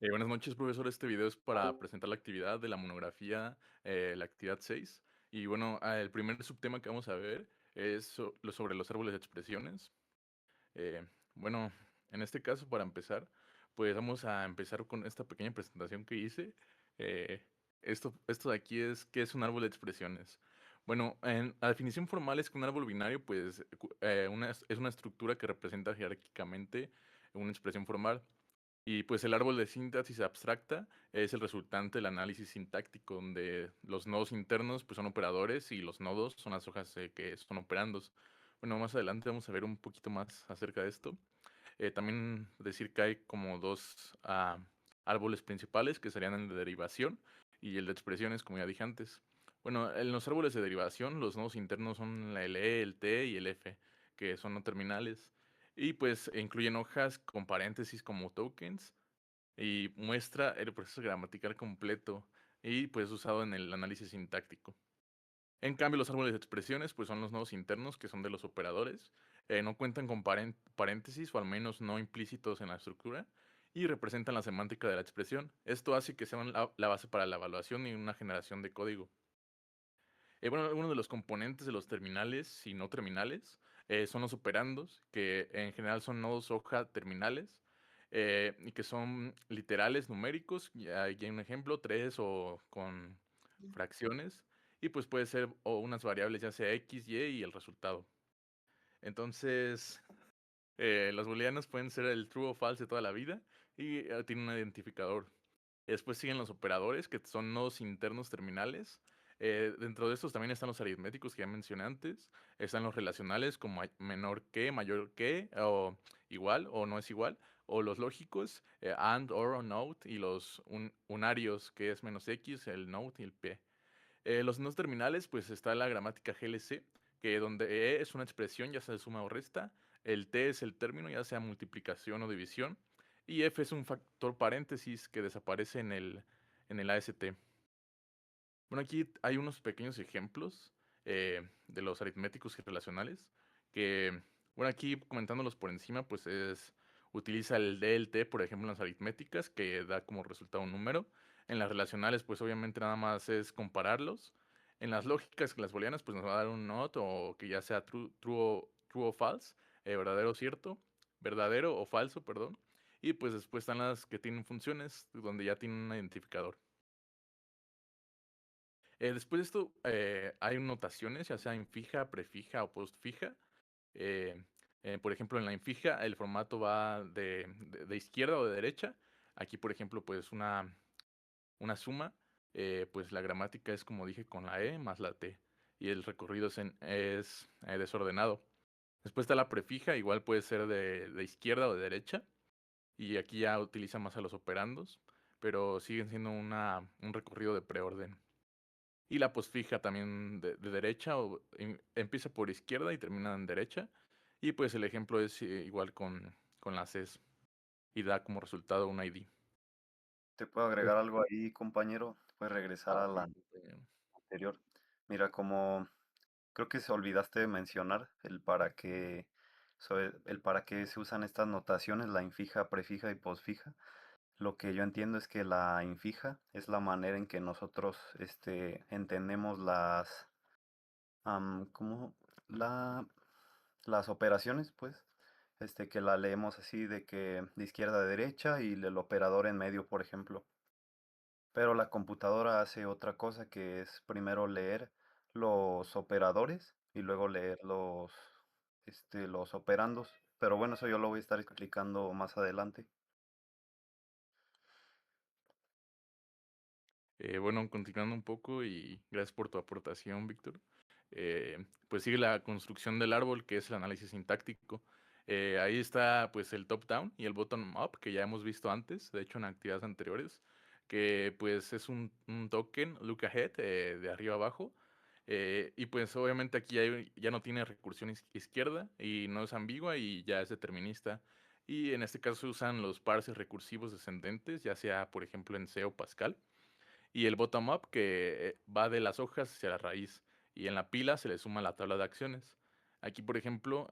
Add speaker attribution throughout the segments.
Speaker 1: Buenas noches, profesor. Este video es para presentar la actividad de la monografía, la actividad 6. Y bueno, el primer subtema que vamos a ver es sobre los árboles de expresiones. Bueno, en este caso, para empezar, pues vamos a empezar con esta pequeña presentación que hice. Eh, esto de aquí es qué es un árbol de expresiones. Bueno, la definición formal es que un árbol binario, pues, es una estructura que representa jerárquicamente una expresión formal. Y pues el árbol de sintaxis abstracta es el resultante del análisis sintáctico, donde los nodos internos pues, son operadores y los nodos son las hojas que son operandos. Bueno, más adelante vamos a ver un poquito más acerca de esto. También decir que hay como dos árboles principales, que serían el de derivación y el de expresiones, como ya dije antes. Bueno, en los árboles de derivación, los nodos internos son el E, el T y el F, que son no terminales. Y pues incluyen hojas con paréntesis como tokens y muestra el proceso gramatical completo y pues usado en el análisis sintáctico. En cambio, los árboles de expresiones pues son los nodos internos que son de los operadores, no cuentan con paréntesis o al menos no implícitos en la estructura y representan la semántica de la expresión. Esto hace que sean la base para la evaluación y una generación de código. Bueno, algunos de los componentes de los terminales y no terminales son los operandos, que en general son nodos hoja terminales y que son literales numéricos. Ya aquí hay un ejemplo, tres o con fracciones. Y pues puede ser o unas variables, ya sea x, y el resultado. Entonces, los booleanos pueden ser el true o false de toda la vida y tienen un identificador. Después siguen los operadores, que son nodos internos terminales. Dentro de estos también están los aritméticos que ya mencioné antes. Están los relacionales como menor que, mayor que, o igual, o no es igual. O los lógicos, and, or, o note. Y los unarios, que es menos x, el note y el p. Los no terminales, pues está la gramática GLC, que donde E es una expresión, ya sea de suma o resta, el T es el término, ya sea multiplicación o división, y F es un factor paréntesis que desaparece en el AST. Bueno, aquí hay unos pequeños ejemplos de los aritméticos y relacionales, que, bueno, aquí comentándolos por encima, pues utiliza el D, el T, por ejemplo, en las aritméticas, que da como resultado un número. En las relacionales, pues obviamente nada más es compararlos. En las lógicas, las booleanas, pues nos va a dar un not, o que ya sea true o false, verdadero o cierto, verdadero o falso, perdón. Y pues después están las que tienen funciones, donde ya tienen un identificador. Después de esto, hay notaciones, ya sea en fija, prefija o postfija. Eh, por ejemplo, en la infija el formato va de izquierda o de derecha. Aquí, por ejemplo, pues una suma, pues la gramática es como dije con la E más la T. Y el recorrido es desordenado. Después está la prefija, igual puede ser de izquierda o de derecha. Y aquí ya utiliza más a los operandos, pero siguen siendo un recorrido de preorden. Y la postfija también de derecha, o empieza por izquierda y termina en derecha. Y pues el ejemplo es igual con las Cs y da como resultado un ID.
Speaker 2: ¿Te puedo
Speaker 1: Pues,
Speaker 2: agregar algo ahí, compañero? Puedes regresar a
Speaker 1: sí,
Speaker 2: la anterior. Mira, como creo que se olvidaste de mencionar el para qué se usan estas notaciones, la infija, prefija y posfija. Lo que yo entiendo es que la infija es la manera en que nosotros entendemos ¿cómo? La, las operaciones, pues, que la leemos así de que de izquierda a derecha y el operador en medio, por ejemplo. Pero la computadora hace otra cosa que es primero leer los operadores y luego leer los operandos. Pero bueno, eso yo lo voy a estar explicando más adelante.
Speaker 1: bueno, continuando un poco y gracias por tu aportación, Víctor. Pues sigue la construcción del árbol, que es el análisis sintáctico. Ahí está pues el top-down y el bottom-up, que ya hemos visto antes, de hecho en actividades anteriores, que pues es un token, look ahead, de arriba abajo. Y pues obviamente aquí ya no tiene recursión izquierda y no es ambigua y ya es determinista. Y en este caso se usan los parsers recursivos descendentes, ya sea por ejemplo en C o Pascal. Y el bottom-up que va de las hojas hacia la raíz. Y en la pila se le suma la tabla de acciones. Aquí, por ejemplo,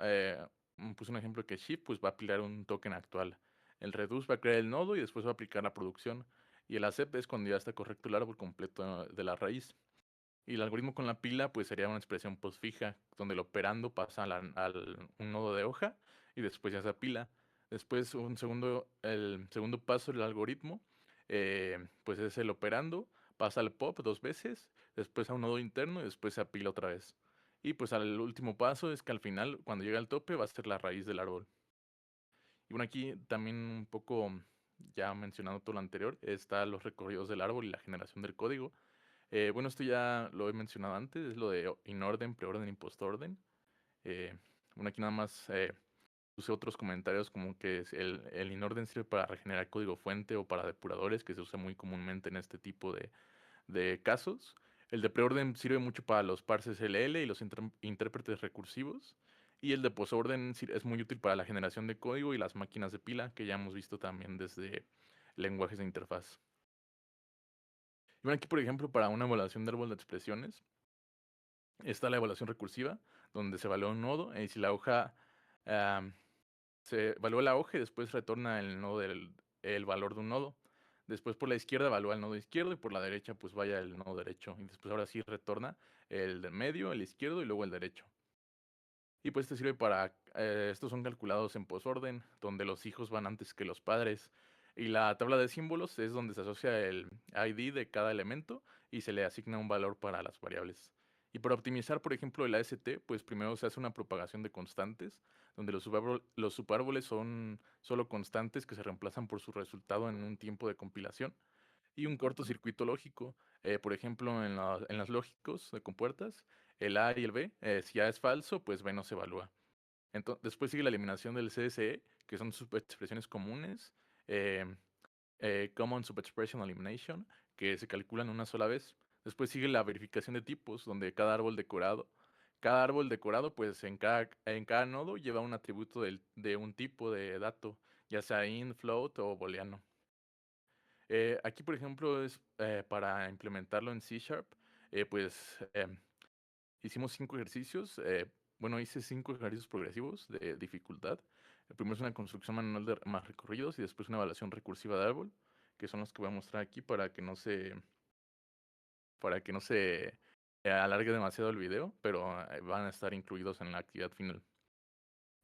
Speaker 1: puse un ejemplo que Shift pues, va a apilar un token actual. El reduce va a crear el nodo y después va a aplicar la producción. Y el accept es cuando ya está correcto el árbol completo de la raíz. Y el algoritmo con la pila, pues sería una expresión postfija, donde el operando pasa al un nodo de hoja y después ya se apila. Después el segundo paso del algoritmo, pues es el operando, pasa al pop 2 veces, después a un nodo interno y después se apila otra vez. Y pues al último paso es que al final, cuando llega al tope, va a ser la raíz del árbol. Y bueno, aquí también un poco, ya mencionando todo lo anterior, está los recorridos del árbol y la generación del código. Bueno, esto ya lo he mencionado antes, es lo de inorden, preorden y postorden. Eh, bueno, aquí nada más puse otros comentarios como que el inorden sirve para regenerar código fuente o para depuradores, que se usa muy comúnmente en este tipo de casos. El de preorden sirve mucho para los parses LL y los intérpretes recursivos. Y el de postorden es muy útil para la generación de código y las máquinas de pila, que ya hemos visto también desde lenguajes de interfaz. Y bueno, aquí por ejemplo, para una evaluación de árbol de expresiones, está la evaluación recursiva, donde se evalúa un nodo, y si la hoja, am, se evalúa la hoja y después retorna el valor de un nodo. Después por la izquierda evalúa el nodo izquierdo y por la derecha pues vaya el nodo derecho. Y después ahora sí retorna el del medio, el izquierdo y luego el derecho. Y pues este sirve para, estos son calculados en posorden, donde los hijos van antes que los padres. Y la tabla de símbolos es donde se asocia el ID de cada elemento y se le asigna un valor para las variables. Y para optimizar, por ejemplo, el AST, pues primero se hace una propagación de constantes, donde los subárboles son solo constantes que se reemplazan por su resultado en un tiempo de compilación. Y un cortocircuito lógico, por ejemplo, en los lógicos de compuertas, el A y el B, si A es falso, pues B no se evalúa. Después sigue la eliminación del CSE, que son subexpresiones comunes, em, Common Subexpression Elimination, que se calculan una sola vez. Después sigue la verificación de tipos, donde cada árbol decorado, pues en cada nodo lleva un atributo de un tipo de dato, ya sea int, float o booleano. Aquí, por ejemplo, es para implementarlo en C Sharp, pues hicimos 5 ejercicios. Bueno, hice 5 ejercicios progresivos de dificultad. El primero es una construcción manual de más recorridos y después una evaluación recursiva de árbol, que son los que voy a mostrar aquí para que no se alargue demasiado el video, pero van a estar incluidos en la actividad final.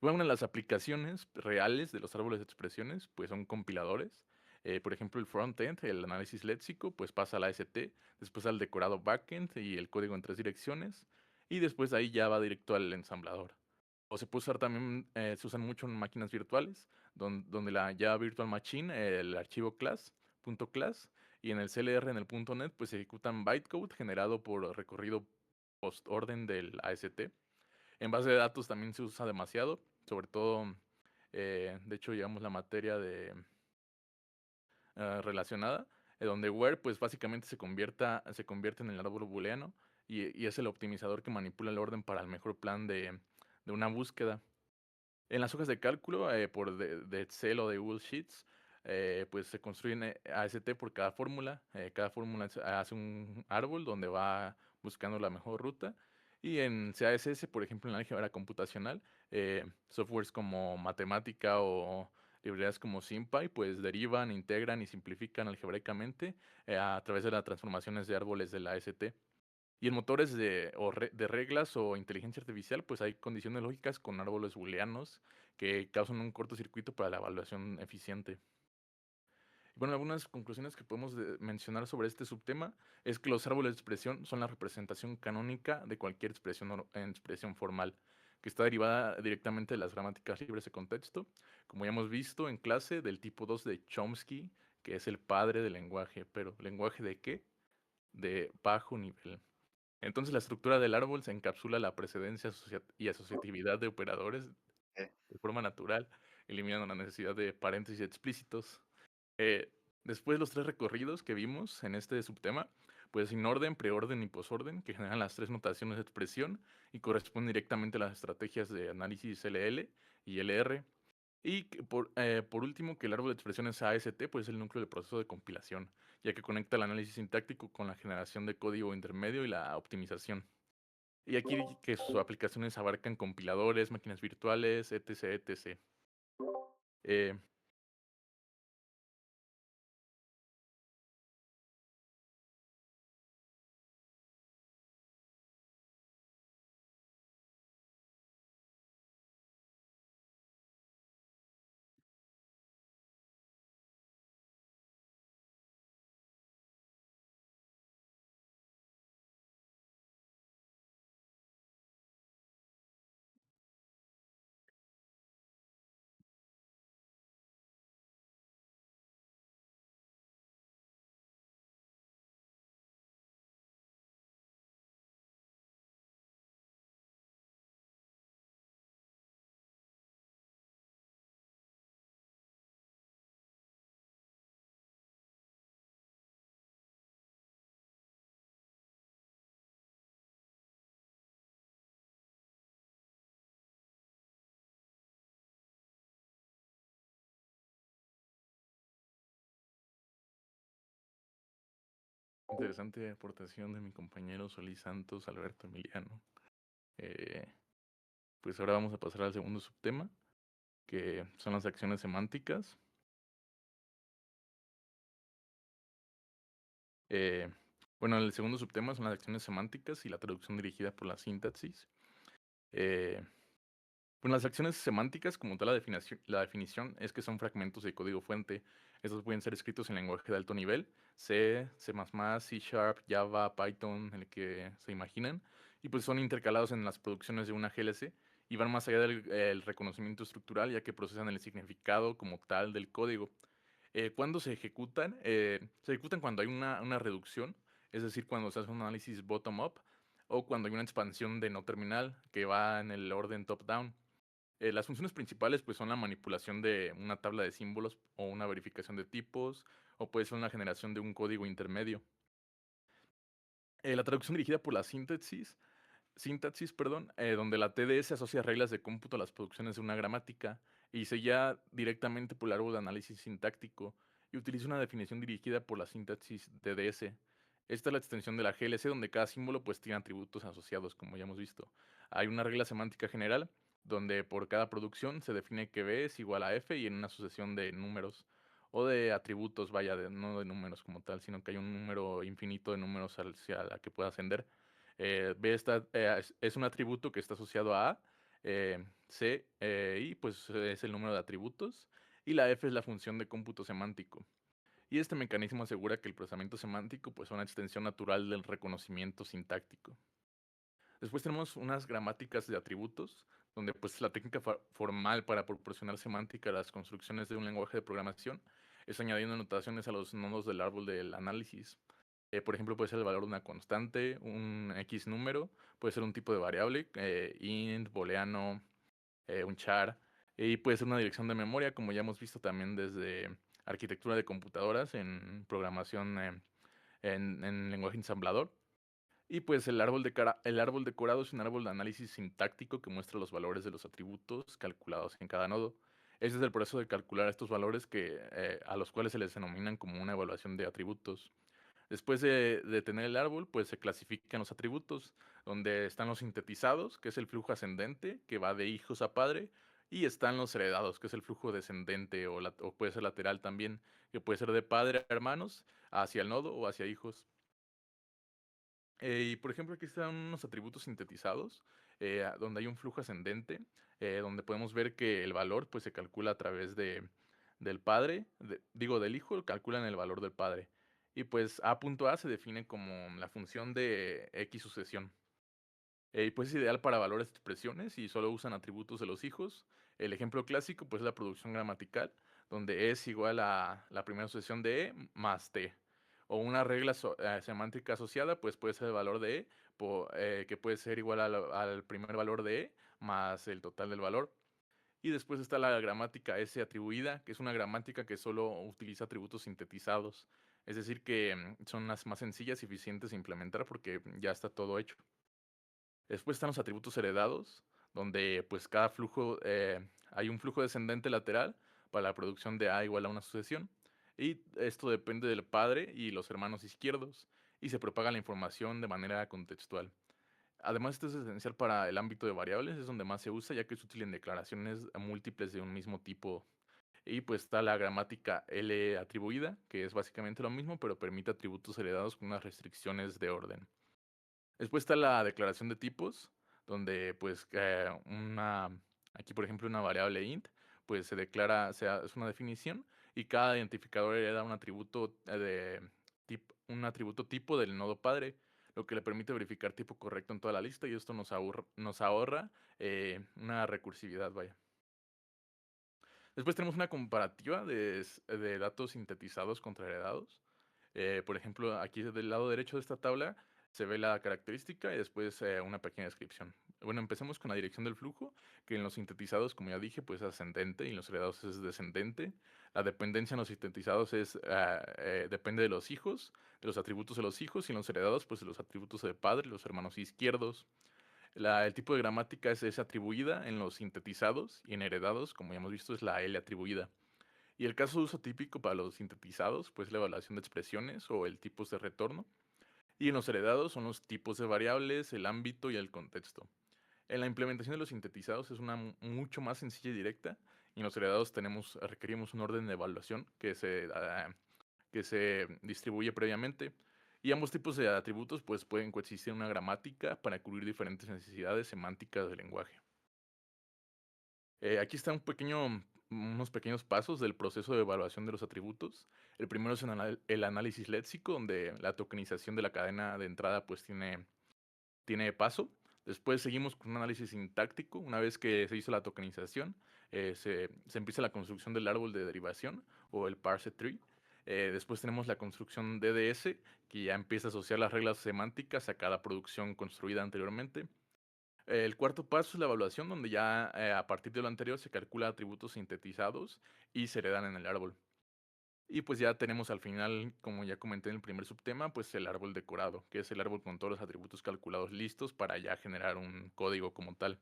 Speaker 1: Bueno, una de las aplicaciones reales de los árboles de expresiones, pues son compiladores. Por ejemplo, el frontend, el análisis léxico, pues pasa al AST, después al decorado backend y el código en 3 direcciones, y después de ahí ya va directo al ensamblador. O se puede usar también, se usan mucho en máquinas virtuales, donde la Java Virtual Machine, el archivo class, punto .class, y en el CLR, en el punto .NET, pues se ejecutan bytecode generado por recorrido postorden del AST. En base de datos también se usa demasiado, sobre todo, de hecho, llevamos la materia relacionada, donde where, pues básicamente se convierte en el árbol booleano y es el optimizador que manipula el orden para el mejor plan de una búsqueda. En las hojas de cálculo, de Excel o de Google Sheets, pues se construyen AST por cada fórmula. Cada fórmula hace un árbol donde va buscando la mejor ruta. Y en CASS, por ejemplo, en la álgebra computacional, softwares como Matemática o librerías como SymPy, pues derivan, integran y simplifican algebraicamente a través de las transformaciones de árboles de la AST. Y en motores de reglas o inteligencia artificial, pues hay condiciones lógicas con árboles booleanos que causan un cortocircuito para la evaluación eficiente. Y bueno, algunas conclusiones que podemos mencionar sobre este subtema es que los árboles de expresión son la representación canónica de cualquier en expresión formal, que está derivada directamente de las gramáticas libres de contexto, como ya hemos visto en clase del tipo 2 de Chomsky, que es el padre del lenguaje, pero ¿lenguaje de qué? De bajo nivel. Entonces la estructura del árbol se encapsula la precedencia y asociatividad de operadores
Speaker 2: Eh,
Speaker 1: de forma natural, eliminando la necesidad de paréntesis explícitos. Eh, Después los 3 recorridos que vimos en este subtema, pues sin orden, preorden y posorden, que generan las 3 notaciones de expresión y corresponden directamente a las estrategias de análisis LL y LR. Y por último, que el árbol de expresiones AST pues, es el núcleo del proceso de compilación, ya que conecta el análisis sintáctico con la generación de código intermedio y la optimización. Y aquí que sus aplicaciones abarcan compiladores, máquinas virtuales, etc, etc. Eh, Interesante aportación de mi compañero Solís Santos, Alberto Emiliano. Eh, pues ahora vamos a pasar al segundo subtema, que son las acciones semánticas. Eh, bueno, el segundo subtema son las acciones semánticas y la traducción dirigida por la sintaxis. Eh, Bueno, las acciones semánticas, como tal, la definición es que son fragmentos de código fuente. Estos pueden ser escritos en lenguaje de alto nivel, C, C++, C Sharp, Java, Python, el que se imaginen, y pues son intercalados en las producciones de una GLC y van más allá del el reconocimiento estructural, ya que procesan el significado como tal del código. ¿Cuándo se ejecutan? Se ejecutan cuando hay una reducción, es decir, cuando se hace un análisis bottom-up, o cuando hay una expansión de no terminal, que va en el orden top-down. Las funciones principales pues son la manipulación de una tabla de símbolos o una verificación de tipos, o puede ser una generación de un código intermedio. La traducción dirigida por la sintaxis, perdón, donde la TDS asocia reglas de cómputo a las producciones de una gramática y se guía directamente por el árbol de análisis sintáctico y utiliza una definición dirigida por la sintaxis TDS. Esta es la extensión de la GLC donde cada símbolo pues tiene atributos asociados, como ya hemos visto. Hay una regla semántica general donde por cada producción se define que B es igual a F y en una sucesión de números o de atributos, vaya, no de números como tal, sino que hay un número infinito de números hacia la que pueda ascender. B es un atributo que está asociado a C, y pues es el número de atributos, y la F es la función de cómputo semántico. Y este mecanismo asegura que el procesamiento semántico pues, es una extensión natural del reconocimiento sintáctico. Después tenemos unas gramáticas de atributos, donde pues la técnica formal para proporcionar semántica a las construcciones de un lenguaje de programación es añadiendo notaciones a los nodos del árbol del análisis. Por ejemplo, puede ser el valor de una constante, un X número, puede ser un tipo de variable, int, booleano, un char, y puede ser una dirección de memoria, como ya hemos visto también desde arquitectura de computadoras en programación en lenguaje ensamblador. Y pues el árbol decorado es un árbol de análisis sintáctico que muestra los valores de los atributos calculados en cada nodo. Ese es el proceso de calcular estos valores a los cuales se les denominan como una evaluación de atributos. Después de tener el árbol, pues se clasifican los atributos, donde están los sintetizados, que es el flujo ascendente, que va de hijos a padre, y están los heredados, que es el flujo descendente o puede ser lateral también, que puede ser de padre a hermanos, hacia el nodo o hacia hijos. Y por ejemplo, aquí están unos atributos sintetizados, donde hay un flujo ascendente, donde podemos ver que el valor pues, se calcula a través del padre, del hijo, calculan el valor del padre. Y pues A.A se define como la función de X sucesión. Y pues es ideal para valores de expresiones y solo usan atributos de los hijos. El ejemplo clásico pues es la producción gramatical, donde es igual a la primera sucesión de E más T. O una regla semántica asociada pues puede ser el valor de E, que puede ser igual al primer valor de E más el total del valor. Y después está la gramática S atribuida, que es una gramática que solo utiliza atributos sintetizados. Es decir, que son las más sencillas y eficientes de implementar porque ya está todo hecho. Después están los atributos heredados, donde pues cada flujo, hay un flujo descendente lateral para la producción de A igual a una sucesión. Y esto depende del padre y los hermanos izquierdos, y se propaga la información de manera contextual. Además, esto es esencial para el ámbito de variables, es donde más se usa, ya que es útil en declaraciones múltiples de un mismo tipo. Y pues está la gramática L atribuida, que es básicamente lo mismo, pero permite atributos heredados con unas restricciones de orden. Después está la declaración de tipos, donde pues aquí por ejemplo una variable int, pues se declara, es una definición y cada identificador hereda un atributo un atributo tipo del nodo padre, lo que le permite verificar tipo correcto en toda la lista y esto nos ahorra una recursividad, vaya. Después tenemos una comparativa de datos sintetizados contra heredados. Por ejemplo, aquí del lado derecho de esta tabla se ve la característica y después una pequeña descripción. Bueno, empecemos con la dirección del flujo, que en los sintetizados, como ya dije, pues es ascendente y en los heredados es descendente. La dependencia en los sintetizados depende de los hijos, de los atributos de los hijos, y en los heredados, pues de los atributos del padre, los hermanos izquierdos. El tipo de gramática es atribuida en los sintetizados y en heredados, como ya hemos visto, es la L atribuida. Y el caso de uso típico para los sintetizados, pues la evaluación de expresiones o el tipos de retorno. Y en los heredados son los tipos de variables, el ámbito y el contexto. En la implementación de los sintetizados es una mucho más sencilla y directa. Y en los heredados requerimos un orden de evaluación que se distribuye previamente. Y ambos tipos de atributos pues, pueden coexistir en una gramática para cubrir diferentes necesidades semánticas del lenguaje. Aquí está unos pequeños pasos del proceso de evaluación de los atributos. El primero es el análisis léxico, donde la tokenización de la cadena de entrada pues tiene paso. Después seguimos con un análisis sintáctico. Una vez que se hizo la tokenización, se empieza la construcción del árbol de derivación o el parse tree. Después tenemos la construcción DDS, que ya empieza a asociar las reglas semánticas a cada producción construida anteriormente. El cuarto paso es la evaluación, donde ya a partir de lo anterior se calcula atributos sintetizados y se heredan en el árbol. Y pues ya tenemos al final, como ya comenté en el primer subtema, pues el árbol decorado, que es el árbol con todos los atributos calculados listos para ya generar un código como tal.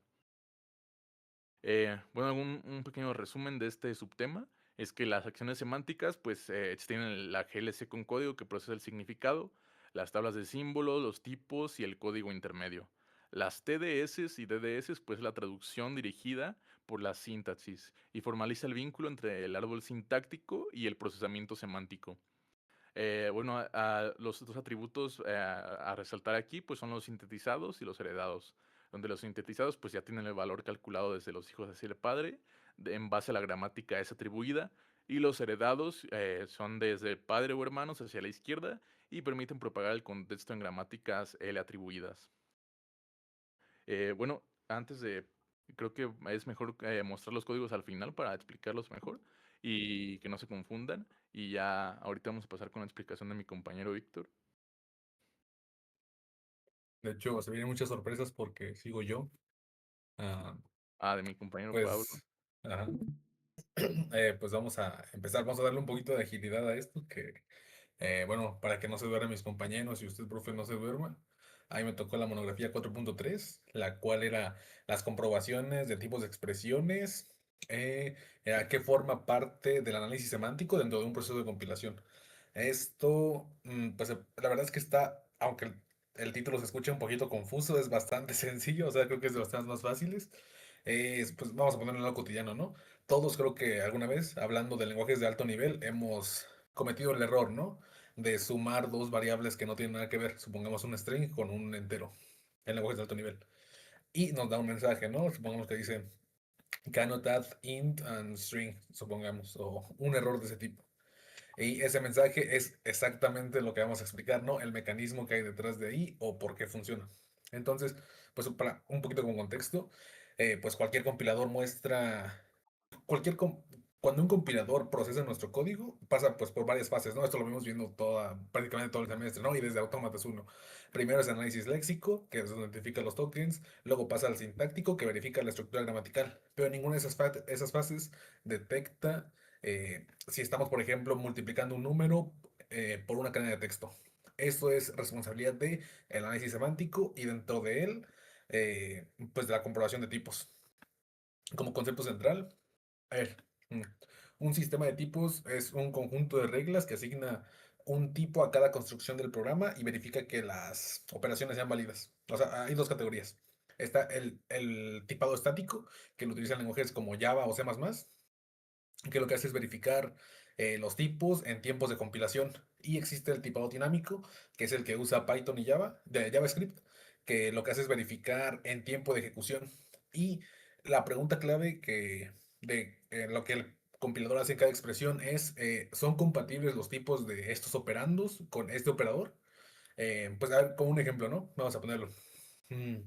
Speaker 1: Bueno, un pequeño resumen de este subtema es que las acciones semánticas pues tienen la GLC con código que procesa el significado, las tablas de símbolos, los tipos y el código intermedio. Las TDS y DDS pues la traducción dirigida por la sintaxis y formaliza el vínculo entre el árbol sintáctico y el procesamiento semántico. Bueno, los dos atributos a resaltar aquí pues son los sintetizados y los heredados, donde los sintetizados pues ya tienen el valor calculado desde los hijos hacia el padre, en base a la gramática es atribuida, y los heredados son desde el padre o hermanos hacia la izquierda y permiten propagar el contexto en gramáticas L atribuidas. Bueno, creo que es mejor mostrar los códigos al final para explicarlos mejor y que no se confundan. Y ya ahorita vamos a pasar con la explicación de mi compañero Víctor.
Speaker 3: De hecho, se vienen muchas sorpresas porque sigo yo. Ah,
Speaker 1: De mi compañero Pablo.
Speaker 3: pues, ajá. Pues vamos a empezar, vamos a darle un poquito de agilidad a esto, que, bueno, para que no se duerman mis compañeros y usted, profe, no se duerma. Ahí me tocó la monografía 4.3, la cual era las comprobaciones de tipos de expresiones, que forma parte del análisis semántico dentro de un proceso de compilación. Esto, pues la verdad es que está, aunque el título se escucha un poquito confuso, es bastante sencillo, o sea, creo que es de los temas más fáciles. Pues vamos a ponerlo en lo cotidiano, ¿no? Todos creo que alguna vez, hablando de lenguajes de alto nivel, hemos cometido el error, ¿no? De sumar dos variables que no tienen nada que ver, supongamos un string con un entero, en lenguajes de alto nivel. Y nos da un mensaje, ¿no? Supongamos que dice cannot add int and string, supongamos, o un error de ese tipo. Y ese mensaje es exactamente lo que vamos a explicar, ¿no? El mecanismo que hay detrás de ahí o por qué funciona. Entonces, pues para un poquito como contexto, pues cualquier compilador muestra cualquier cuando un compilador procesa nuestro código, pasa pues por varias fases, ¿no? Esto lo vimos viendo prácticamente todo el semestre, ¿no? Y desde Autómatas 1. Primero es análisis léxico, que es donde identifica los tokens, luego pasa al sintáctico, que verifica la estructura gramatical, pero ninguna de esas fases detecta si estamos, por ejemplo, multiplicando un número por una cadena de texto. Eso es responsabilidad del análisis semántico y dentro de él, pues de la comprobación de tipos. Como concepto central, a ver, mm, un sistema de tipos es un conjunto de reglas que asigna un tipo a cada construcción del programa y verifica que las operaciones sean válidas. O sea, hay dos categorías. Está el tipado estático, que lo utilizan lenguajes como Java o C++, que lo que hace es verificar los tipos en tiempos de compilación. Y existe el tipado dinámico, que es el que usa Python y Java, de JavaScript, que lo que hace es verificar en tiempo de ejecución. Y la pregunta clave de lo que el compilador hace en cada expresión es, ¿son compatibles los tipos de estos operandos con este operador? Pues a ver, como un ejemplo, ¿no? Vamos a ponerlo. Mm,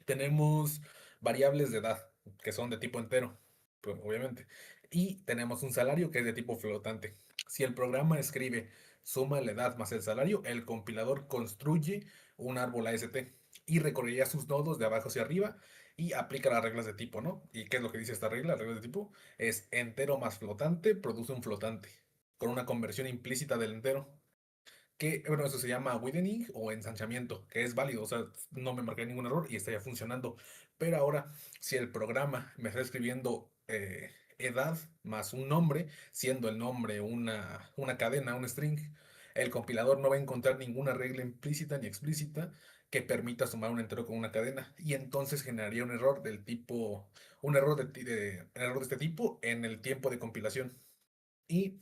Speaker 3: Tenemos variables de edad, que son de tipo entero, pues, obviamente. Y tenemos un salario que es de tipo flotante. Si el programa escribe suma la edad más el salario, el compilador construye un árbol AST y recorrería sus nodos de abajo hacia arriba y aplica las reglas de tipo, ¿no? ¿Y qué es lo que dice esta regla? Las reglas de tipo es entero más flotante produce un flotante, con una conversión implícita del entero que, bueno, eso se llama widening o ensanchamiento, que es válido, o sea, no me marqué ningún error y está ya funcionando. Pero ahora, si el programa me está escribiendo edad más un nombre, siendo el nombre una cadena, un string. El compilador no va a encontrar ninguna regla implícita ni explícita que permita sumar un entero con una cadena, y entonces generaría un error del tipo, un error un error de este tipo en el tiempo de compilación. Y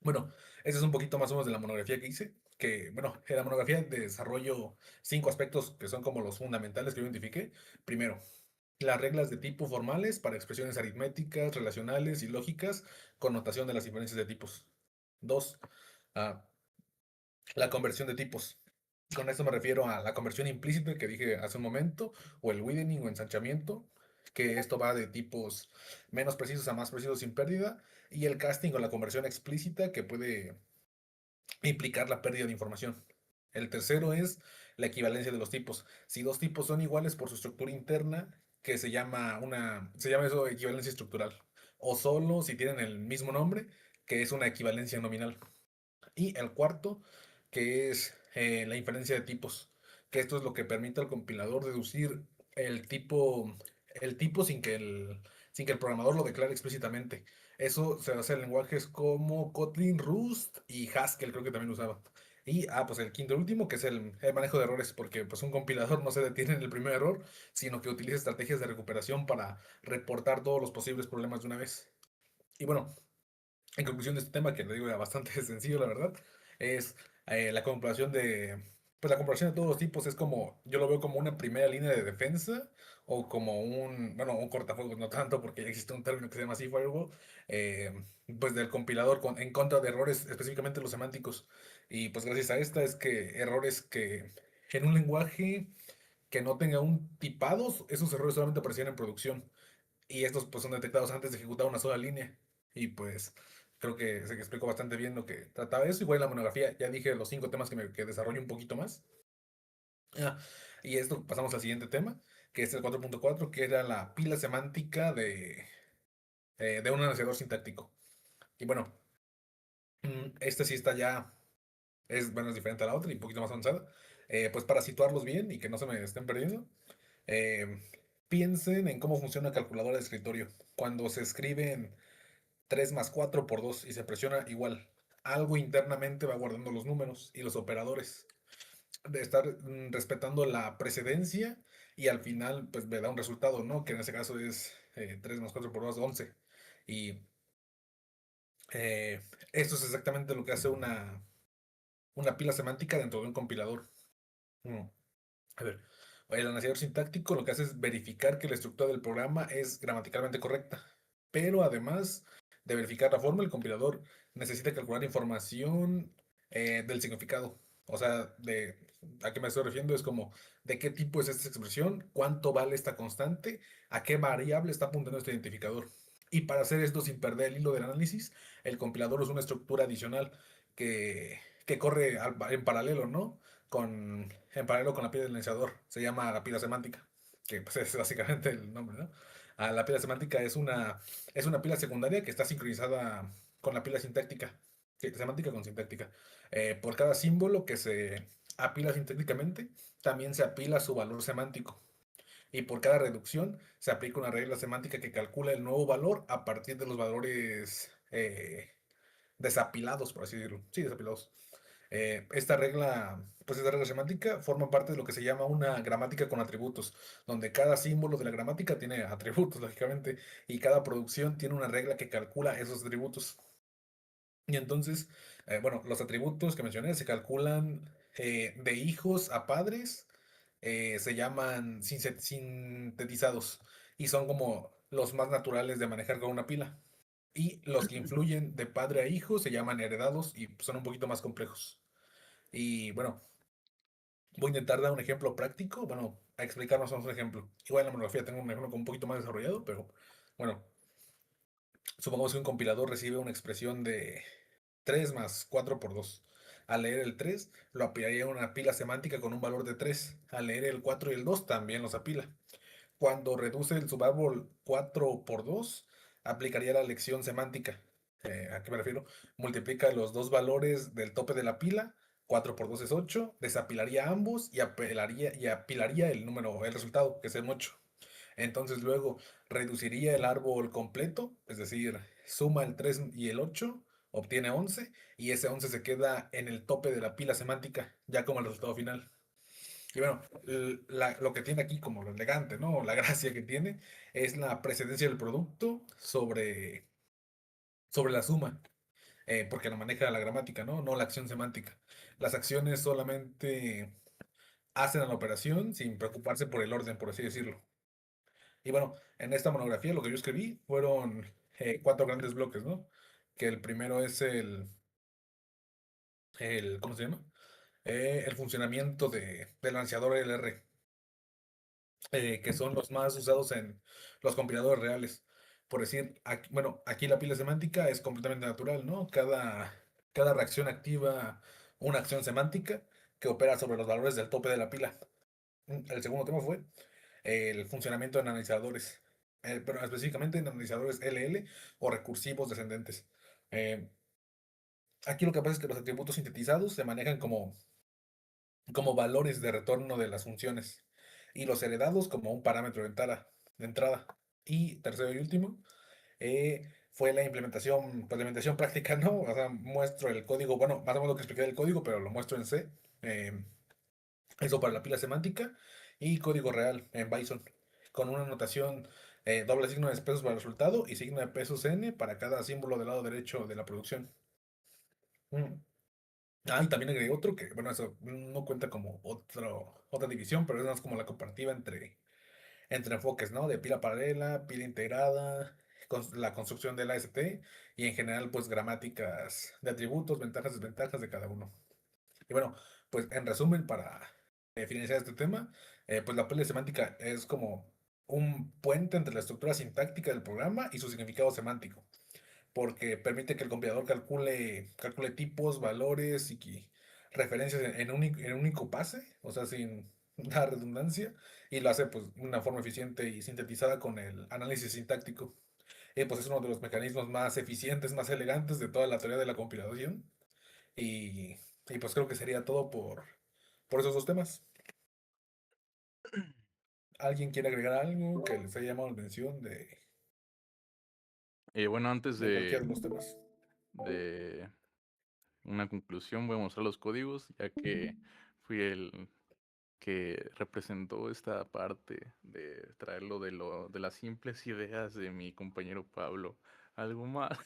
Speaker 3: bueno, ese es un poquito más o menos de la monografía que hice, que bueno, en la monografía desarrollo 5 aspectos que son como los fundamentales que yo identifiqué. Primero, las reglas de tipo formales para expresiones aritméticas, relacionales y lógicas con notación de las diferencias de tipos. Dos, ah, la conversión de tipos. Con esto me refiero a la conversión implícita que dije hace un momento, o el widening o ensanchamiento, que esto va de tipos menos precisos a más precisos sin pérdida, y el casting o la conversión explícita que puede implicar la pérdida de información. El tercero es la equivalencia de los tipos. Si dos tipos son iguales por su estructura interna, que se llama eso equivalencia estructural. O solo si tienen el mismo nombre, que es una equivalencia nominal. Y el cuarto, que es la inferencia de tipos, que esto es lo que permite al compilador deducir el tipo, el tipo sin que el programador lo declare explícitamente. Eso se hace en lenguajes como Kotlin, Rust y Haskell, creo que también lo usaba. Y, pues el quinto y último, que es el manejo de errores, porque pues un compilador no se detiene en el primer error, sino que utiliza estrategias de recuperación para reportar todos los posibles problemas de una vez. Y bueno, en conclusión de este tema, que le digo era bastante sencillo, la verdad, es la comparación pues la comparación de todos los tipos es como, yo lo veo como una primera línea de defensa o como bueno, un cortafuegos, no tanto porque ya existe un término que se llama así, firewall, eh, pues del compilador en contra de errores, específicamente los semánticos. Y pues gracias a esta es que errores que en un lenguaje que no tenga un tipados, esos errores solamente aparecían en producción. Y estos pues son detectados antes de ejecutar una sola línea. Y pues creo que se explicó bastante bien lo que trataba eso. Igual en la monografía ya dije los 5 temas que desarrollo un poquito más. Ah, y esto pasamos al siguiente tema, que es el 4.4, que era la pila semántica de un analizador sintáctico. Y bueno, este sí está ya, bueno, es diferente a la otra y un poquito más avanzada. Pues para situarlos bien y que no se me estén perdiendo, eh, piensen en cómo funciona la calculadora de escritorio. Cuando se escriben 3 más 4 por 2 y se presiona igual. Algo internamente va guardando los números y los operadores. De estar respetando la precedencia y al final pues me da un resultado, ¿no? Que en ese caso es 3 más 4 por 2, 11. Y esto es exactamente lo que hace una pila semántica dentro de un compilador. Mm. A ver, el analizador sintáctico lo que hace es verificar que la estructura del programa es gramaticalmente correcta, pero además de verificar la forma, el compilador necesita calcular información del significado. O sea, a qué me estoy refiriendo es como de qué tipo es esta expresión, cuánto vale esta constante, a qué variable está apuntando este identificador. Y para hacer esto sin perder el hilo del análisis, el compilador es una estructura adicional que corre en paralelo, ¿no? En paralelo con la pila del iniciador. Se llama la pila semántica, que pues, es básicamente el nombre, ¿no? La pila semántica es una pila secundaria que está sincronizada con la pila sintáctica. Sí, semántica con sintáctica. Por cada símbolo que se apila sintácticamente, también se apila su valor semántico. Y por cada reducción se aplica una regla semántica que calcula el nuevo valor a partir de los valores desapilados, por así decirlo. Sí, desapilados. Esta regla semántica forma parte de lo que se llama una gramática con atributos, donde cada símbolo de la gramática tiene atributos, lógicamente, y cada producción tiene una regla que calcula esos atributos. Y entonces, bueno, los atributos que mencioné se calculan de hijos a padres, se llaman sintetizados y son como los más naturales de manejar con una pila. Y los que influyen de padre a hijo se llaman heredados y son un poquito más complejos. Y bueno, voy a intentar dar un ejemplo práctico, bueno, a explicar más o menos un ejemplo. Igual en la monografía tengo un ejemplo un poquito más desarrollado, pero bueno, supongamos que un compilador recibe una expresión de 3 más 4 por 2. Al leer el 3, lo apilaría en una pila semántica con un valor de 3. Al leer el 4 y el 2, también los apila. Cuando reduce el subárbol 4 por 2, aplicaría la lección semántica. ¿A qué me refiero? Multiplica los dos valores del tope de la pila, 4 por 2 es 8, desapilaría ambos y apilaría el resultado, que es el 8. Entonces luego reduciría el árbol completo, es decir, suma el 3 y el 8, obtiene 11, y ese 11 se queda en el tope de la pila semántica, ya como el resultado final. Y bueno, lo que tiene aquí como lo elegante, ¿no? La gracia que tiene es la precedencia del producto sobre la suma, porque la maneja la gramática, ¿no? No la acción semántica. Las acciones solamente hacen a la operación sin preocuparse por el orden, por así decirlo. Y bueno, en esta monografía lo que yo escribí fueron 4 grandes bloques, ¿no? Que el primero es ¿cómo se llama? El funcionamiento del lanzador LR, que son los más usados en los compiladores reales. Por decir, bueno, aquí la pila semántica es completamente natural, ¿no? Cada reacción activa una acción semántica que opera sobre los valores del tope de la pila. El segundo tema fue el funcionamiento de analizadores, pero específicamente en analizadores LL o recursivos descendentes. Eh, Aquí lo que pasa es que los atributos sintetizados se manejan como valores de retorno de las funciones y los heredados como un parámetro de entrada. Y tercero y último, fue la implementación práctica, ¿no? O sea, muestro el código, bueno, más o menos lo que expliqué del código, pero lo muestro en C. Eso para la pila semántica y código real en Bison, con una notación doble signo de pesos para el resultado y signo de pesos n para cada símbolo del lado derecho de la producción. Mm. Y también agregué otro que, bueno, eso no cuenta como otra división, pero es más como la comparativa entre enfoques, ¿no? De pila paralela, pila integrada, la construcción del AST y en general, pues gramáticas de atributos, ventajas, desventajas de cada uno. Y bueno, pues en resumen, para finalizar este tema, pues la pila semántica es como un puente entre la estructura sintáctica del programa y su significado semántico, porque permite que el compilador calcule tipos, valores y referencias en un único pase, o sea, sin la redundancia, y lo hace pues de una forma eficiente y sintetizada con el análisis sintáctico. Pues es uno de los mecanismos más eficientes, más elegantes de toda la teoría de la compilación. Y, y pues creo que sería todo por esos 2 temas. ¿Alguien quiere agregar algo que les haya llamado la atención
Speaker 1: Bueno, antes
Speaker 3: de cualquiera de los temas?
Speaker 1: de una conclusión, voy a mostrar los códigos, ya que fui el que representó esta parte de traerlo de las simples ideas de mi compañero Pablo. Algo más,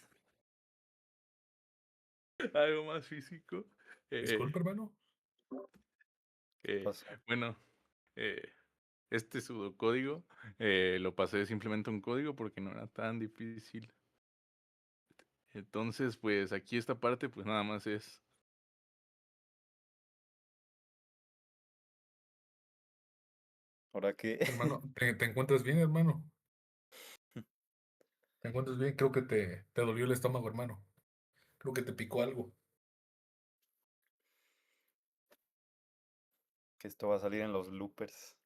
Speaker 1: algo más físico. Eh,
Speaker 3: Disculpe, hermano.
Speaker 1: eh,
Speaker 2: Pasó.
Speaker 1: bueno, eh, este pseudocódigo lo pasé simplemente a un código porque no era tan difícil. Entonces, pues aquí esta parte, pues nada más es.
Speaker 2: ¿Ahora qué?
Speaker 3: Hermano, ¿te encuentras bien, hermano? ¿Te encuentras bien? Creo que te dolió el estómago, hermano. Creo que te picó algo.
Speaker 2: Que esto va a salir en los loopers.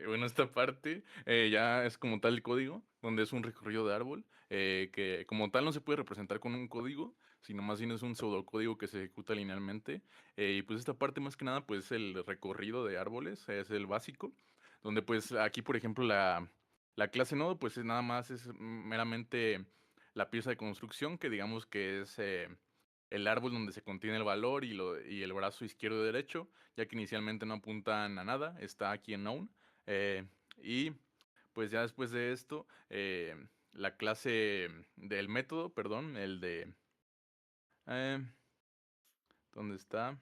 Speaker 1: Bueno, esta parte ya es como tal el código, donde es un recorrido de árbol, que como tal no se puede representar con un código, sino más bien es un pseudocódigo que se ejecuta linealmente. Y pues esta parte más que nada pues es el recorrido de árboles, es el básico, donde pues aquí por ejemplo la clase nodo pues es nada más es meramente la pieza de construcción que digamos que es el árbol donde se contiene el valor y el brazo izquierdo y derecho, ya que inicialmente no apuntan a nada, está aquí en known. Eh, y pues ya después de esto, la clase del método, perdón, el de... eh, ¿Dónde está?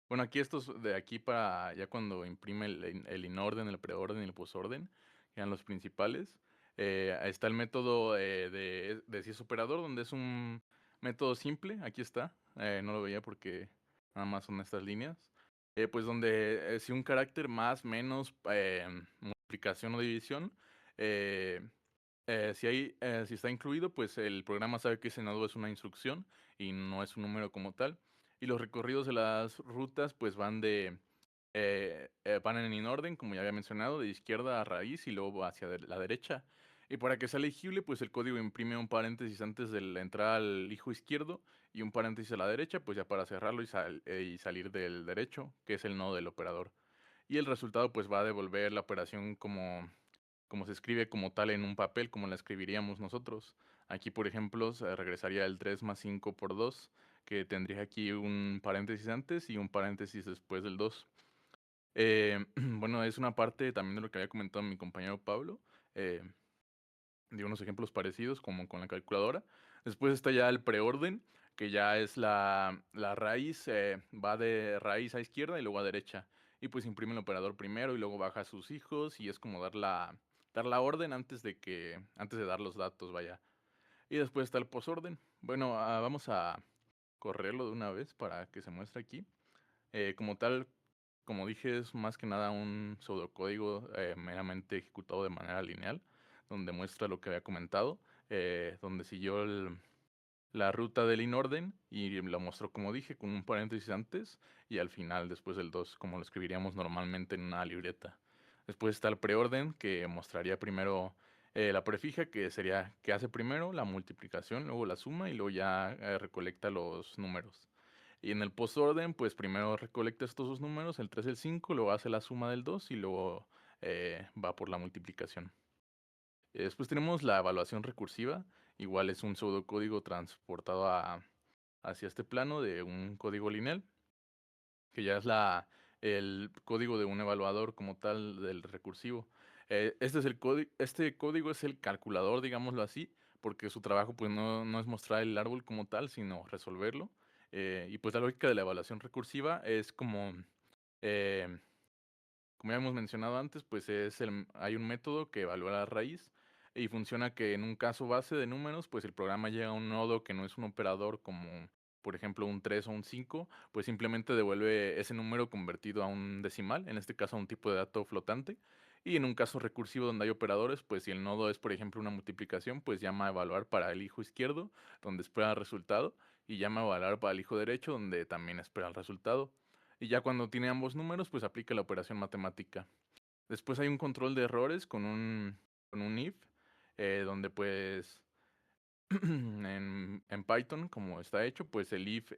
Speaker 1: Bueno, aquí estos de aquí para ya cuando imprime el inorden, el preorden y el posorden, que eran los principales. Ahí está el método de si es operador, donde es un método simple. Aquí está. No lo veía porque nada más son estas líneas. Pues donde si un carácter más, menos, multiplicación o división, eh, si está incluido, pues el programa sabe que ese nodo es una instrucción y no es un número como tal. Y los recorridos de las rutas pues van en orden, como ya había mencionado, de izquierda a raíz y luego hacia la derecha. Y para que sea legible, pues el código imprime un paréntesis antes de la entrada al hijo izquierdo y un paréntesis a la derecha, pues ya para cerrarlo y salir del derecho, que es el nodo del operador. y el resultado pues va a devolver la operación como se escribe como tal en un papel, como la escribiríamos nosotros. Aquí, por ejemplo, se regresaría el 3 más 5 por 2, que tendría aquí un paréntesis antes y un paréntesis después del 2. Bueno, es una parte también de lo que había comentado mi compañero Pablo, eh, de unos ejemplos parecidos como con la calculadora. Después está ya el preorden, que ya es la raíz, va de raíz a izquierda y luego a derecha. Y pues imprime el operador primero y luego baja a sus hijos y es como dar la orden antes de dar los datos, vaya. Y después está el posorden. Bueno, vamos a correrlo de una vez para que se muestre aquí. Como tal, como dije, es más que nada un pseudocódigo meramente ejecutado de manera lineal, donde muestra lo que había comentado, donde siguió la ruta del inorden y lo mostró como dije, con un paréntesis antes y al final después del 2, como lo escribiríamos normalmente en una libreta. Después está el preorden, que mostraría primero la prefija, que sería que hace primero la multiplicación, luego la suma y luego ya recolecta los números. Y en el postorden, pues primero recolecta estos dos números, el 3 y el 5, luego hace la suma del 2 y luego va por la multiplicación. Después tenemos la evaluación recursiva, igual es un pseudocódigo transportado hacia este plano de un código lineal, que ya es el código de un evaluador como tal del recursivo. Este código es el calculador, digámoslo así, porque su trabajo pues no es mostrar el árbol como tal, sino resolverlo. Y pues la lógica de la evaluación recursiva es eh, como ya hemos mencionado antes, pues hay un método que evalúa la raíz y funciona que en un caso base de números, pues el programa llega a un nodo que no es un operador como, por ejemplo, un 3 o un 5, pues simplemente devuelve ese número convertido a un decimal, en este caso a un tipo de dato flotante. Y en un caso recursivo donde hay operadores, pues si el nodo es, por ejemplo, una multiplicación, pues llama a evaluar para el hijo izquierdo, donde espera el resultado, y llama a evaluar para el hijo derecho, donde también espera el resultado. Y ya cuando tiene ambos números, pues aplica la operación matemática. Después hay un control de errores con un if, donde pues en Python, como está hecho, pues el if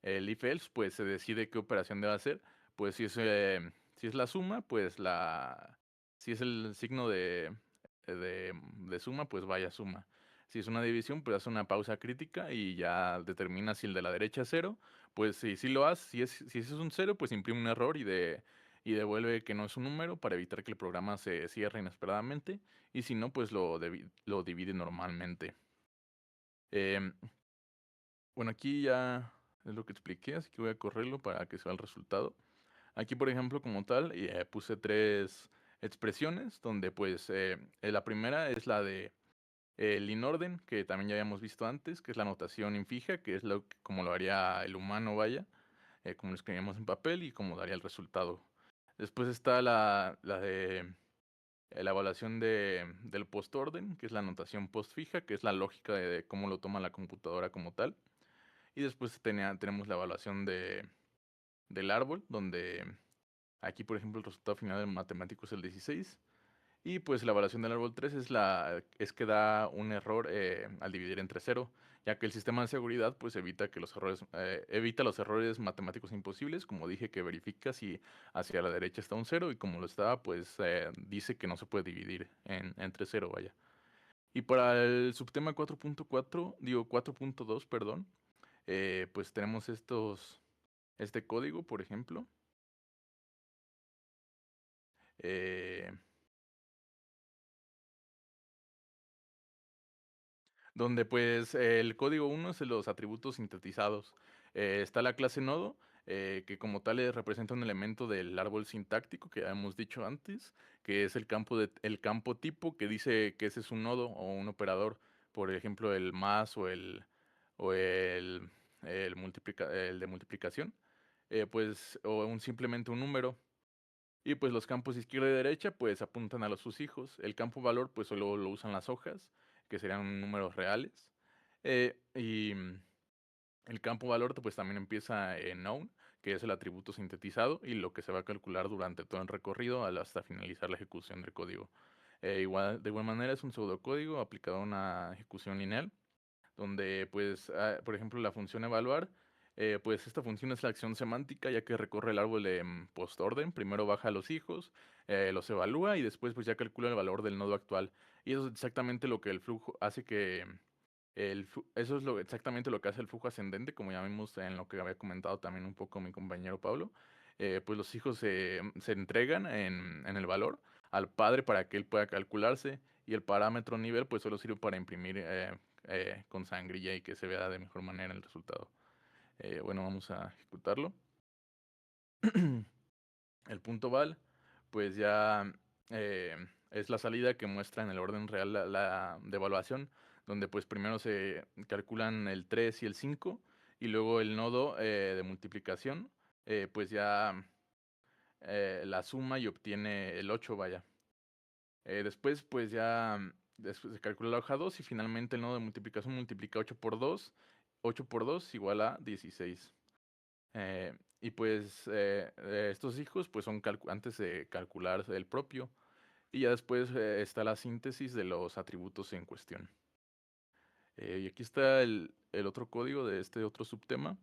Speaker 1: else, pues se decide qué operación debe hacer. Pues si es la suma, si es el signo de suma, pues vaya suma. Si es una división, pues hace una pausa crítica y ya determina si el de la derecha es cero. Pues si lo hace, si ese es un cero, pues imprime un error y devuelve que no es un número para evitar que el programa se cierre inesperadamente. Y si no, pues lo divide normalmente. Em, bueno, aquí ya es lo que expliqué, así que voy a correrlo para que se vea el resultado. Aquí, por ejemplo, como tal, puse 3 expresiones, donde pues la primera es la de el inorden, que también ya habíamos visto antes, que es la notación infija, que es como lo haría el humano, vaya, como lo escribíamos en papel y como daría el resultado. Después está la de la evaluación del postorden, que es la notación postfija, que es la lógica de cómo lo toma la computadora como tal. Y después tenemos la evaluación del árbol, donde aquí, por ejemplo, el resultado final del matemático es el 16. Y pues la evaluación del árbol 3 es que da un error al dividir entre cero, ya que el sistema de seguridad pues evita los errores matemáticos imposibles, como dije, que verifica si hacia la derecha está un cero y como lo estaba, pues dice que no se puede dividir entre cero, vaya. Y para el subtema 4.2, perdón, pues tenemos este código, por ejemplo. eh, donde pues el código 1 es de los atributos sintetizados. Está la clase nodo, que como tal representa un elemento del árbol sintáctico que ya hemos dicho antes, que es el campo tipo que dice que ese es un nodo o un operador, por ejemplo el más o el de multiplicación, pues simplemente un número. Y pues los campos izquierda y derecha pues apuntan a sus hijos. El campo valor pues solo lo usan las hojas, que serían números reales. Y el campo valor pues también empieza en known, que es el atributo sintetizado y lo que se va a calcular durante todo el recorrido hasta finalizar la ejecución del código. De igual manera es un pseudocódigo aplicado a una ejecución lineal donde pues, por ejemplo, la función evaluar Pues esta función es la acción semántica, ya que recorre el árbol de postorden. Primero baja a los hijos, los evalúa y después pues ya calcula el valor del nodo actual. Y eso es exactamente lo que el flujo hace que eso es exactamente lo que hace el flujo ascendente, como ya vimos en lo que había comentado también un poco mi compañero Pablo. Pues los hijos se entregan en el valor al padre para que él pueda calcularse y el parámetro nivel pues solo sirve para imprimir con sangrilla y que se vea de mejor manera el resultado. Bueno, vamos a ejecutarlo. El punto val, pues ya es la salida que muestra en el orden real la devaluación, donde pues primero se calculan el 3 y el 5, y luego el nodo de multiplicación, pues ya la suma y obtiene el 8, vaya. Después pues ya después se calcula la hoja 2 y finalmente el nodo de multiplicación multiplica 8 por 2. 8 por 2 igual a 16. Y pues estos hijos pues son antes de calcular el propio. Y ya después está la síntesis de los atributos en cuestión. Y aquí está el otro código de este otro subtema.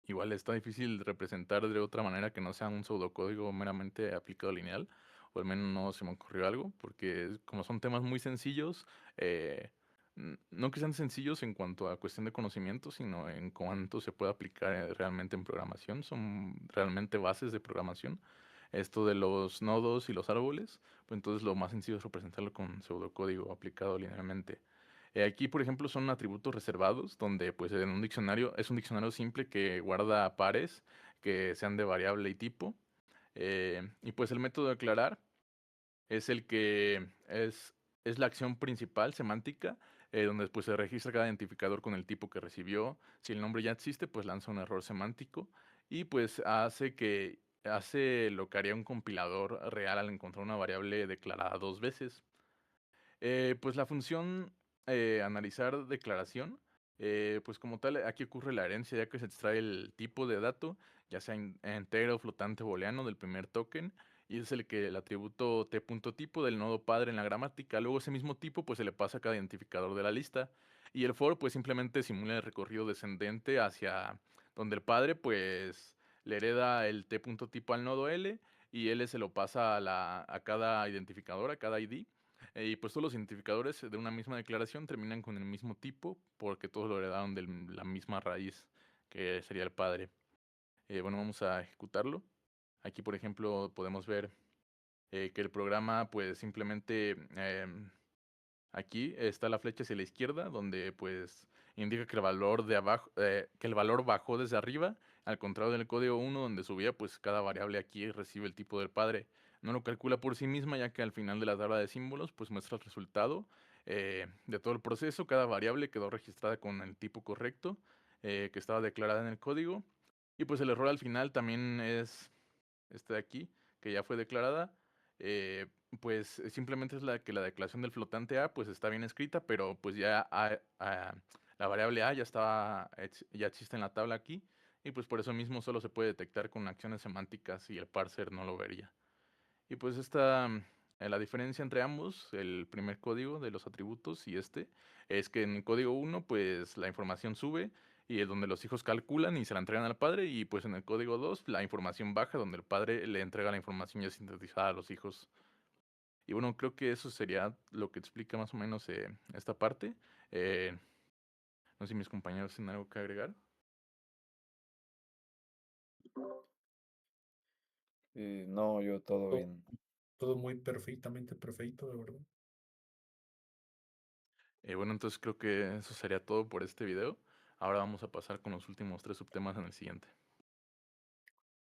Speaker 1: Igual está difícil de representar de otra manera que no sea un pseudocódigo meramente aplicado lineal. O al menos no se me ocurrió algo. Porque como son temas muy sencillos, no que sean sencillos en cuanto a cuestión de conocimiento, sino en cuanto se puede aplicar realmente en programación. Son realmente bases de programación. Esto de los nodos y los árboles, pues entonces lo más sencillo es representarlo con pseudocódigo aplicado linealmente. Aquí, por ejemplo, son atributos reservados, donde pues en un diccionario es un diccionario simple que guarda pares que sean de variable y tipo. Y pues el método de declarar es el que es la acción principal semántica, donde pues se registra cada identificador con el tipo que recibió. Si el nombre ya existe, pues lanza un error semántico y pues hace lo que haría un compilador real al encontrar una variable declarada dos veces. Pues la función analizar declaración, pues como tal, aquí ocurre la herencia, ya que se extrae el tipo de dato, ya sea entero, flotante o booleano del primer token, y es el atributo t.tipo del nodo padre en la gramática. Luego ese mismo tipo pues se le pasa a cada identificador de la lista. Y el for pues simplemente simula el recorrido descendente hacia donde el padre pues le hereda el t.tipo al nodo L y L se lo pasa a cada identificador, a cada ID. Y pues todos los identificadores de una misma declaración terminan con el mismo tipo porque todos lo heredaron de la misma raíz que sería el padre. Bueno, vamos a ejecutarlo. Aquí, por ejemplo, podemos ver que el programa pues simplemente aquí está la flecha hacia la izquierda donde pues indica que el valor de abajo, que el valor bajó desde arriba, al contrario del código 1 donde subía, pues cada variable aquí recibe el tipo del padre. No lo calcula por sí misma, ya que al final de la tabla de símbolos pues muestra el resultado de todo el proceso. Cada variable quedó registrada con el tipo correcto que estaba declarada en el código. Y pues el error al final también es este de aquí, que ya fue declarada. eh, pues simplemente es la que la declaración del flotante A pues está bien escrita, pero pues ya la variable A ya ya existe en la tabla aquí, y pues por eso mismo solo se puede detectar con acciones semánticas y el parser no lo vería. Y pues la diferencia entre ambos, el primer código de los atributos y es que en el código 1 pues la información sube y es donde los hijos calculan y se la entregan al padre, y pues en el código 2 la información baja donde el padre le entrega la información ya sintetizada a los hijos. Y bueno, creo que eso sería lo que explica más o menos esta parte. Eh, no sé si mis compañeros tienen algo que agregar.
Speaker 2: No, yo todo
Speaker 3: Todo,
Speaker 2: bien.
Speaker 3: todo muy perfectamente perfecto, de verdad.
Speaker 1: Bueno, entonces creo que eso sería todo por este video. Ahora vamos a pasar con los últimos tres subtemas en el siguiente.